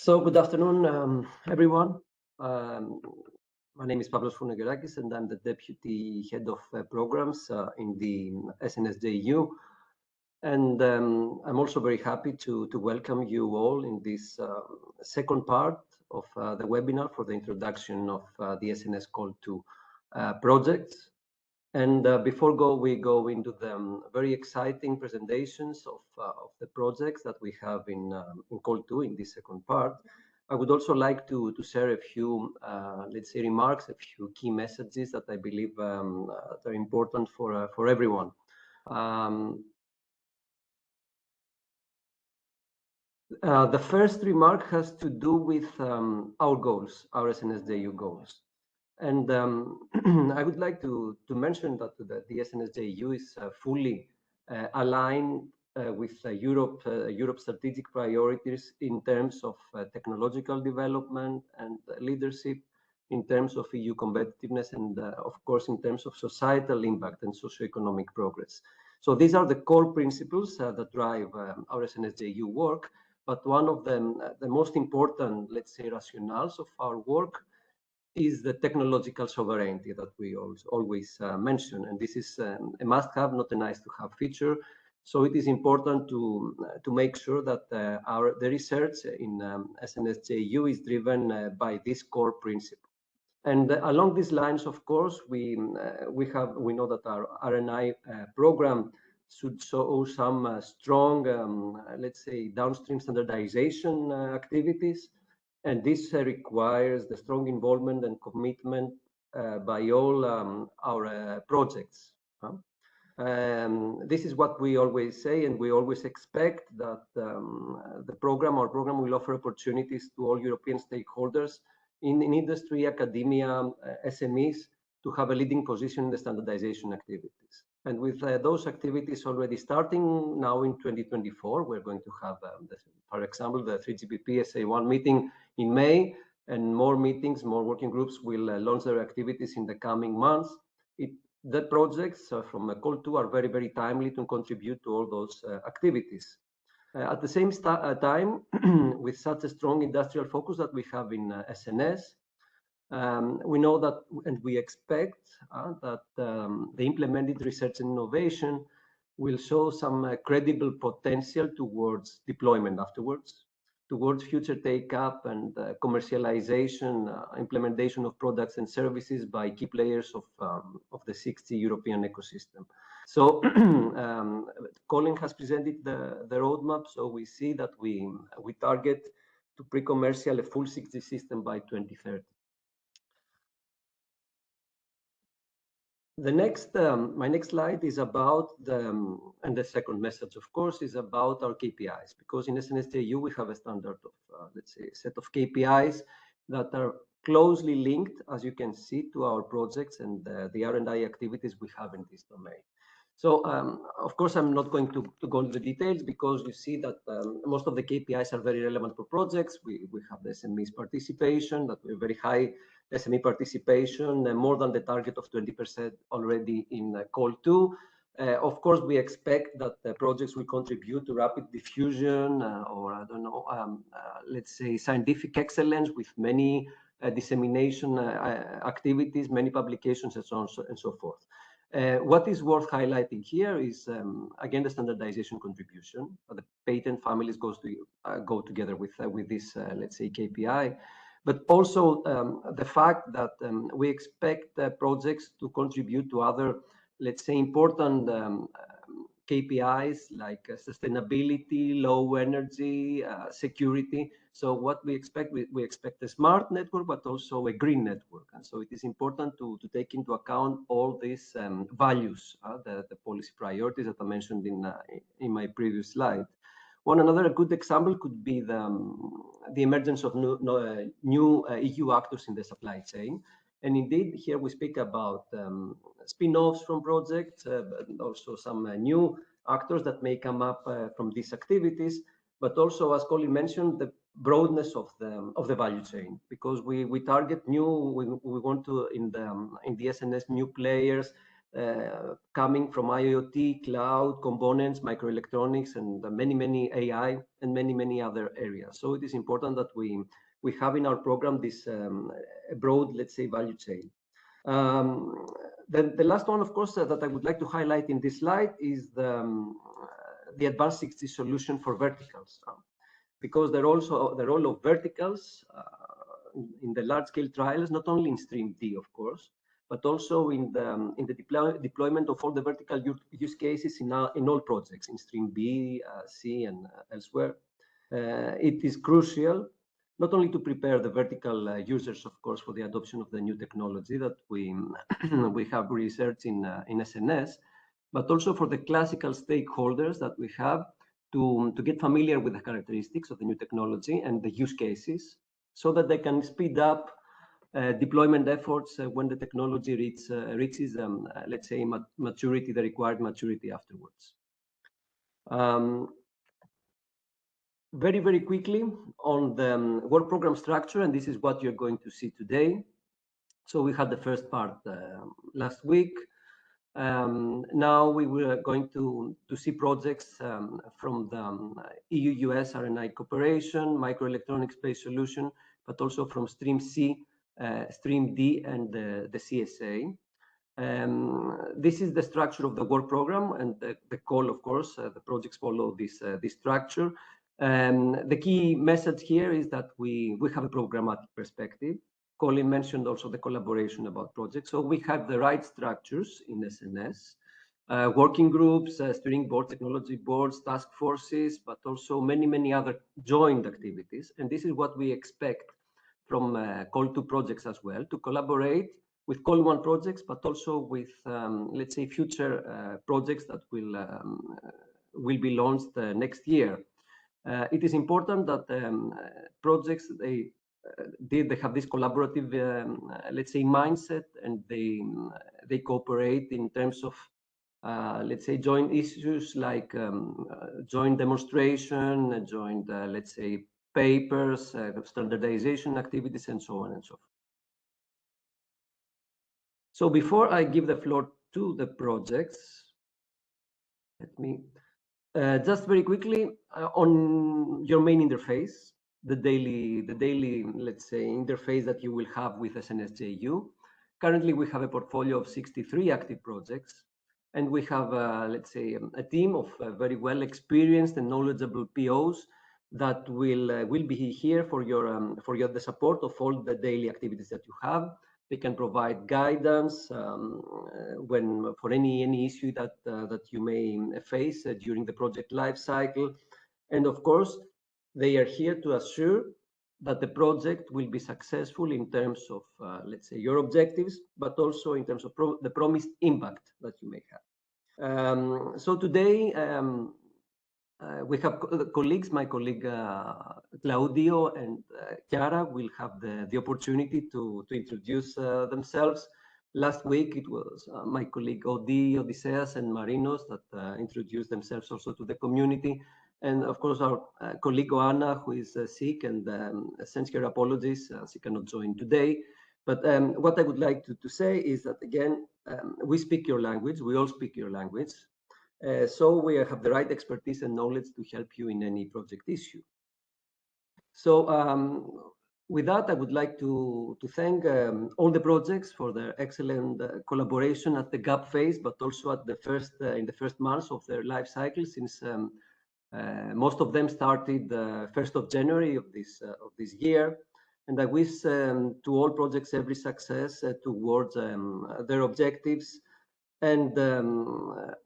So good afternoon, everyone. My name is Pavlos Fournogerakis, and I'm the Deputy Head of Programs in the SNS JU. And I'm also very happy to welcome you all in this second part of the webinar for the introduction of the SNS Call to projects. And before we go into the very exciting presentations of the projects that we have in Call 2 in this second part, I would also like to share a few, let's say, remarks, a few key messages that I believe are important for everyone. The first remark has to do with our goals, our SNS JU goals. And I would like to mention that the SNS JU is fully aligned with Europe's strategic priorities in terms of technological development and leadership, in terms of EU competitiveness, and of course in terms of societal impact and socioeconomic progress. So these are the core principles that drive our SNS JU work. But one of them, the most important, let's say, rationales of our work is the technological sovereignty that we always mention. And this is a must-have, not a nice-to-have feature. So it is important to make sure that the research in SNS JU is driven by this core principle. And along these lines, of course, we know that our R&I program should show some strong, let's say, downstream standardization activities. And this requires the strong involvement and commitment by all our projects. This is what we always say, and we always expect that our program will offer opportunities to all European stakeholders in industry, academia, SMEs, to have a leading position in the standardization activities. And with those activities already starting now in 2024, we're going to have, for example, the 3GPP SA1 meeting in May, and more meetings, more working groups will launch their activities in the coming months. The projects from Call 2 are very, very timely to contribute to all those activities. At the same time, with such a strong industrial focus that we have in SNS, we know that, and we expect that the implemented research and innovation will show some credible potential towards deployment afterwards, towards future take-up and commercialization, implementation of products and services by key players of the 60 European ecosystem. So Colin has presented the roadmap, so we see that we target to pre-commercial a full 60 system by 2030. My next slide is about and the second message, of course, is about our KPIs, because in SNS JU we have a standard of, let's say, a set of KPIs that are closely linked, as you can see, to our projects and the R&I activities we have in this domain. So, of course, I'm not going to go into the details, because you see that most of the KPIs are very relevant for projects. We have the SMEs participation, that we're very high SME participation, more than the target of 20% already in Call 2. Of course, we expect that the projects will contribute to rapid diffusion or, I don't know, let's say scientific excellence with many dissemination activities, many publications, and so on and so forth. What is worth highlighting here is, again, the standardization contribution. The patent families go together with this, let's say, KPI. But also the fact that we expect projects to contribute to other, let's say, important KPIs like sustainability, low energy, security. So what we expect a smart network, but also a green network. And so it is important to take into account all these values, the policy priorities that I mentioned in my previous slide. Another good example could be the emergence of new EU actors in the supply chain. And indeed, here we speak about spin-offs from projects, but also some new actors that may come up from these activities, but also, as Colin mentioned, the broadness of the value chain, because we target we want to, in the SNS, new players coming from IoT, cloud, components, microelectronics, and many AI, and many other areas. So it is important that we have in our program this broad, let's say, value chain. The last one, of course, that I would like to highlight in this slide is the advanced 60 solution for verticals, because the role of verticals in the large-scale trials, not only in Stream D, of course, but also in the deployment of all the vertical use cases in all projects in Stream B, C, and elsewhere. It is crucial not only to prepare the vertical users, of course, for the adoption of the new technology that we have researched in SNS, but also for the classical stakeholders that we have to get familiar with the characteristics of the new technology and the use cases, so that they can speed up deployment efforts when the technology reaches, let's say, maturity, the required maturity afterwards. Very quickly on the work program structure, and this is what you're going to see today. So we had the first part last week. Now we were going to see projects from the EU-US RNI cooperation, microelectronics-based solution, but also from Stream C, Stream D, and the CSA. This is the structure of the work program, and the call, of course, the projects follow this structure. The key message here is that we have a programmatic perspective. Colin mentioned also the collaboration about projects. So we have the right structures in SNS, working groups, steering board, technology boards, task forces, but also many other joint activities. And this is what we expect from Call 2 projects as well, to collaborate with Call 1 projects, but also with, let's say, future projects that will be launched next year. It is important that projects, they have this collaborative, let's say, mindset, and they cooperate in terms of, let's say, joint issues like joint demonstration, joint, let's say, papers, standardization activities, and so on and so forth. So before I give the floor to the projects, let me just very quickly on your main interface, the daily, let's say, interface that you will have with SNS JU. Currently, we have a portfolio of 63 active projects, and we have, let's say, a team of very well experienced and knowledgeable POs that will be here for the support of all the daily activities that you have. They can provide guidance for any issue that you may face during the project life cycle, and of course, they are here to assure that the project will be successful in terms of, let's say, your objectives, but also in terms of the promised impact that you may have. So today, we have colleagues. My colleague Claudio and Chiara will have the opportunity to introduce themselves. Last week, it was my colleague Odysseas and Marinos that introduced themselves also to the community. And of course, our colleague Oana, who is sick and sends her apologies, she cannot join today. But what I would like to say is that, again, we speak your language. We all speak your language. So we have the right expertise and knowledge to help you in any project issue. So with that, I would like to thank all the projects for their excellent collaboration at the gap phase, but also at in the first months of their life cycle, since most of them started 1st of January of this year. And I wish to all projects every success towards their objectives and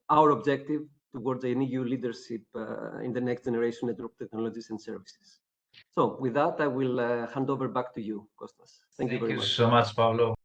our objective towards the EU leadership in the next generation network technologies and services. So with that, I will hand over back to you, Kostas. Thank you very much. Thank you so much, Pavlo.